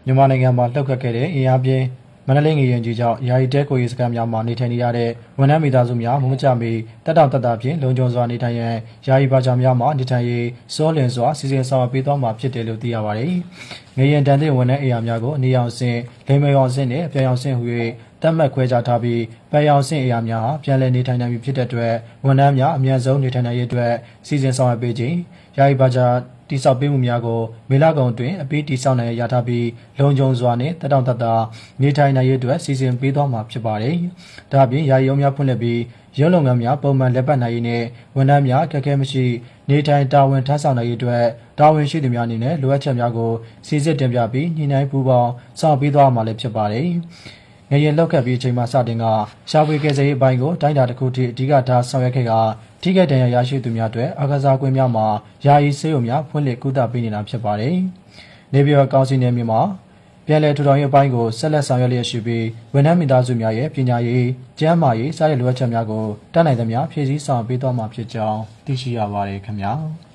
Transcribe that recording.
မြန်မာနိုင်ငံမှာလှုပ်ခတ်ခဲ့တဲ့အင်အားပြင်းမန္တလေးငရင်ကြီးကြောင့်ယာယီတဲကိုရီစကန်များမှာနေထိုင်နေရတဲ့ဝန်ထမ်းမိသားစုများမုံကြမီတက်တောင့်တက်တာဖြင့်လုံခြုံစွာနေထိုင်ရန်ယာယီဘာချာများမှာနေထိုင်ရေးစောလင်စွာစီစဉ်ဆောင်ရွက်ပေးသွားမှာဖြစ်တယ်လို့သိရပါတယ်။ငရင်တန်တဲ့ဝန်ထမ်းအိမ်ယာများကိုအနေအောင်စင်လိမ်မေအောင်စင်နဲ့ပြောင်အောင်စင်ဟူ၍တတ်မှတ်ခွဲခြားထားပြီးပယ်အောင်စင်အိမ်ယာများဟာပြန်လည်နေထိုင်နိုင်ပြီဖြစ်တဲ့အတွက်ဝန်ထမ်းများအမြန်ဆုံးနေထိုင်နိုင်ရေးအတွက်စီစဉ်ဆောင်ရွက်ပေးခြင်းယာယီဘာချာတိစောက်ပေးမှုများကိုမေလကုံတွင်အပြီးတိစောက်နိုင်ရထားပြီးလုံခြုံစွာနှင့်တက်တောင့်တက်တာနေထိုင်နိုင်ရေးအတွက်စီစဉ်ပေးသွားမှာဖြစ်ပါတယ်။ဒါ့အပြင်ယာယီရုံးများဖွင့်လှစ်ပြီးရုံးလုပ်ငန်းများပုံမှန်လက်ပတ်နိုင်ရေးနဲ့ဝန်ထမ်းများအခက်အခဲမရှိနေထိုင်တာဝန်ထမ်းဆောင်နိုင်ရေးအတွက်တာဝန်ရှိသူများအနေနဲ့လိုအပ်ချက်များကိုစီစစ်တင်ပြပြီးညှိနှိုင်းပူးပေါင်းဆောင်ပေးသွားမှာလည်းဖြစ်ပါတယ်။ငရင်လောက်ခတ်ပြီးအချိန်မှစတင်ကရှာဖွေကယ်ဆယ်ရေးအပိုင်းကိုတိုင်းတာတစ်ခုထိအဓိကထားဆောင်ရွက်ခဲ့ကထိခိုက်ဒဏ်ရာရရှိသူများအတွက်အာကစားကွင်းများမှာယာယီဆေးရုံများဖွင့်လှစ်ကုသပေးနေတာဖြစ်ပါတယ်။နေပြည်တော်ကောင်စီနယ်မြေမှာပြန်လည်ထူထောင်ရေးအပိုင်းကိုဆက်လက်ဆောင်ရွက်လျက်ရှိပြီးဝန်ထမ်းမိသားစုများရဲ့ပညာရေး၊ကျန်းမာရေးစတဲ့လိုအပ်ချက်များကိုတတ်နိုင်သမျှဖြည့်ဆည်းဆောင်ပေးသွားမှာဖြစ်ကြောင်းသိရှိရပါတယ်ခင်ဗျာ။